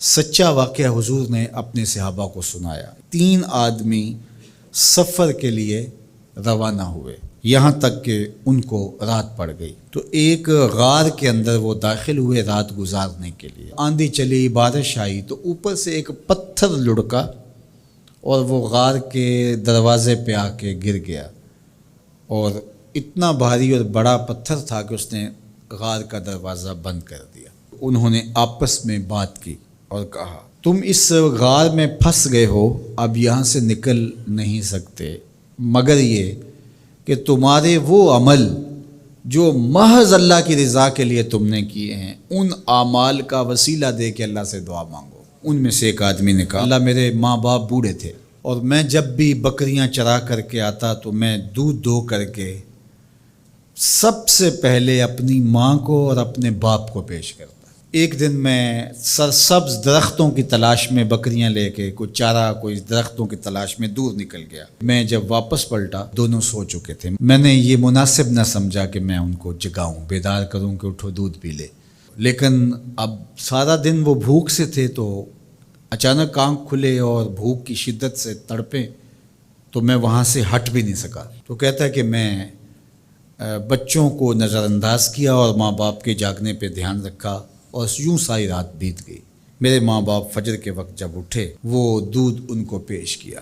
سچا واقعہ حضور نے اپنے صحابہ کو سنایا۔ 3 آدمی سفر کے لیے روانہ ہوئے، یہاں تک کہ ان کو رات پڑ گئی، تو ایک غار کے اندر وہ داخل ہوئے رات گزارنے کے لیے۔ آندھی چلی، بارش آئی، تو اوپر سے ایک پتھر لڑکا اور وہ غار کے دروازے پہ آ کے گر گیا، اور اتنا بھاری اور بڑا پتھر تھا کہ اس نے غار کا دروازہ بند کر دیا۔ انہوں نے آپس میں بات کی اور کہا، تم اس غار میں پھنس گئے ہو، اب یہاں سے نکل نہیں سکتے مگر یہ کہ تمہارے وہ عمل جو محض اللہ کی رضا کے لیے تم نے کیے ہیں، ان اعمال کا وسیلہ دے کے اللہ سے دعا مانگو۔ ان میں سے ایک آدمی نے کہا، اللہ میرے ماں باپ بوڑھے تھے، اور میں جب بھی بکریاں چرا کر کے آتا تو میں دودھ دو کر کے سب سے پہلے اپنی ماں کو اور اپنے باپ کو پیش کرتا۔ ایک دن میں سرسبز درختوں کی تلاش میں بکریاں لے کے کوئی چارہ، کوئی درختوں کی تلاش میں دور نکل گیا۔ میں جب واپس پلٹا دونوں سو چکے تھے۔ میں نے یہ مناسب نہ سمجھا کہ میں ان کو جگاؤں، بیدار کروں کہ اٹھو دودھ پی لے، لیکن اب سارا دن وہ بھوک سے تھے، تو اچانک آنکھ کھلے اور بھوک کی شدت سے تڑپے، تو میں وہاں سے ہٹ بھی نہیں سکا۔ تو کہتا ہے کہ میں بچوں کو نظر انداز کیا اور ماں باپ کے جاگنے پہ دھیان رکھا، اور یوں ساری رات بیت گئی۔ میرے ماں باپ فجر کے وقت جب اٹھے، وہ دودھ ان کو پیش کیا۔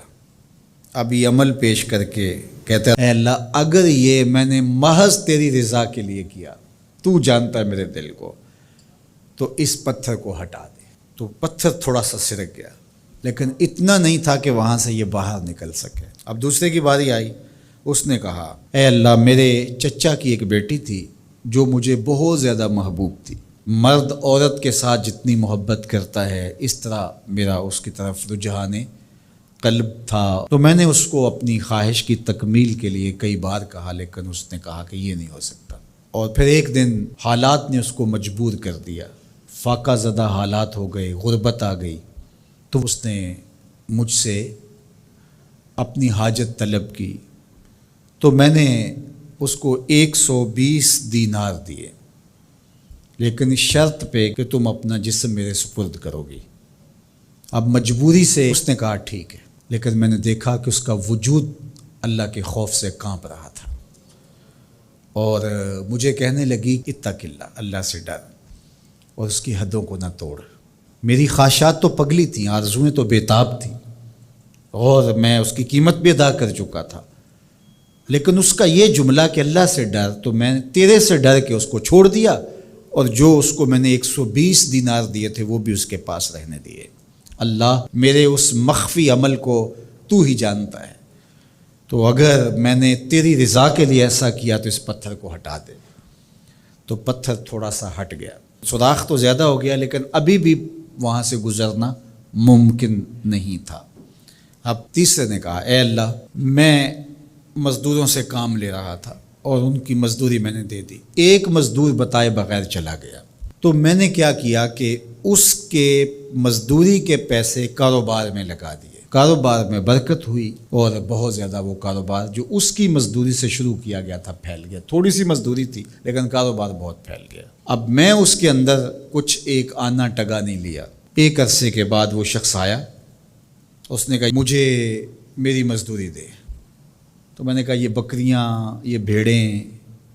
اب یہ عمل پیش کر کے کہتا ہے، اے اللہ اگر یہ میں نے محض تیری رضا کے لیے کیا، تو جانتا ہے میرے دل کو، تو اس پتھر کو ہٹا دے۔ تو پتھر تھوڑا سا سرک گیا، لیکن اتنا نہیں تھا کہ وہاں سے یہ باہر نکل سکے۔ اب دوسرے کی باری آئی، اس نے کہا، اے اللہ میرے چچا کی ایک بیٹی تھی جو مجھے بہت زیادہ محبوب تھی، مرد عورت کے ساتھ جتنی محبت کرتا ہے اس طرح میرا اس کی طرف رجحان قلب تھا، تو میں نے اس کو اپنی خواہش کی تکمیل کے لیے کئی بار کہا، لیکن اس نے کہا کہ یہ نہیں ہو سکتا۔ اور پھر ایک دن حالات نے اس کو مجبور کر دیا، فاقہ زدہ حالات ہو گئے، غربت آ گئی، تو اس نے مجھ سے اپنی حاجت طلب کی، تو میں نے اس کو 120 دینار دیے، لیکن اس شرط پہ کہ تم اپنا جسم میرے سپرد کرو گی۔ اب مجبوری سے اس نے کہا ٹھیک ہے، لیکن میں نے دیکھا کہ اس کا وجود اللہ کے خوف سے کانپ رہا تھا، اور مجھے کہنے لگی اتق اللہ، اللہ سے ڈر اور اس کی حدوں کو نہ توڑ۔ میری خواہشات تو پگلی تھیں، آرزوئیں تو بےتاب تھیں، اور میں اس کی قیمت بھی ادا کر چکا تھا، لیکن اس کا یہ جملہ کہ اللہ سے ڈر، تو میں نے تیرے سے ڈر کے اس کو چھوڑ دیا، اور جو اس کو میں نے 120 دینار دیے تھے وہ بھی اس کے پاس رہنے دیے۔ اللہ میرے اس مخفی عمل کو تو ہی جانتا ہے، تو اگر میں نے تیری رضا کے لیے ایسا کیا تو اس پتھر کو ہٹا دے۔ تو پتھر تھوڑا سا ہٹ گیا، سوراخ تو زیادہ ہو گیا، لیکن ابھی بھی وہاں سے گزرنا ممکن نہیں تھا۔ اب تیسرے نے کہا، اے اللہ میں مزدوروں سے کام لے رہا تھا اور ان کی مزدوری میں نے دے دی، ایک مزدور بتائے بغیر چلا گیا، تو میں نے کیا کیا کہ اس کے مزدوری کے پیسے کاروبار میں لگا دیے، کاروبار میں برکت ہوئی، اور بہت زیادہ وہ کاروبار جو اس کی مزدوری سے شروع کیا گیا تھا پھیل گیا۔ تھوڑی سی مزدوری تھی لیکن کاروبار بہت پھیل گیا۔ اب میں اس کے اندر کچھ ایک آنا ٹگا نہیں لیا۔ ایک عرصے کے بعد وہ شخص آیا، اس نے کہا مجھے میری مزدوری دے۔ تو میں نے کہا یہ بکریاں، یہ بھیڑیں،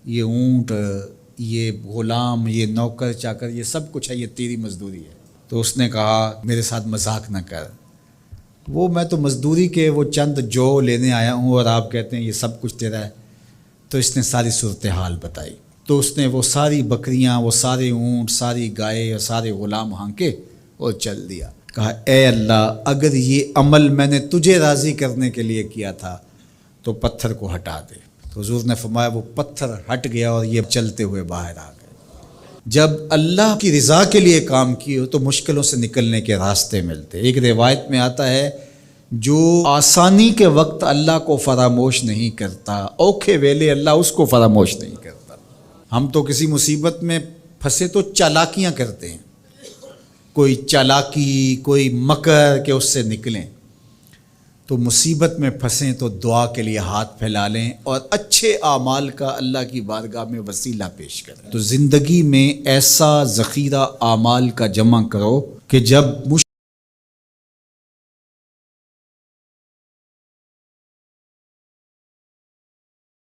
یہ اونٹ، یہ غلام، یہ نوکر چاکر، یہ سب کچھ ہے، یہ تیری مزدوری ہے۔ تو اس نے کہا میرے ساتھ مذاق نہ کر، میں تو مزدوری کے وہ چند جو لینے آیا ہوں اور آپ کہتے ہیں یہ سب کچھ تیرا ہے۔ تو اس نے ساری صورتحال بتائی، تو اس نے وہ ساری بکریاں، وہ سارے اونٹ، ساری گائے اور سارے غلام ہانکے اور چل دیا۔ کہا اے اللہ اگر یہ عمل میں نے تجھے راضی کرنے کے لیے کیا تھا تو پتھر کو ہٹا دے۔ تو حضور نے فرمایا وہ پتھر ہٹ گیا اور یہ چلتے ہوئے باہر آ گئے۔ جب اللہ کی رضا کے لیے کام کیے تو مشکلوں سے نکلنے کے راستے ملتے۔ ایک روایت میں آتا ہے جو آسانی کے وقت اللہ کو فراموش نہیں کرتا، اوکھے ویلے اللہ اس کو فراموش نہیں کرتا۔ ہم تو کسی مصیبت میں پھنسے تو چالاکیاں کرتے ہیں، کوئی چالاکی، کوئی مکر کہ اس سے نکلیں، تو مصیبت میں پھنسیں تو دعا کے لیے ہاتھ پھیلا لیں اور اچھے اعمال کا اللہ کی بارگاہ میں وسیلہ پیش کریں. تو زندگی میں ایسا ذخیرہ اعمال کا جمع کرو کہ جب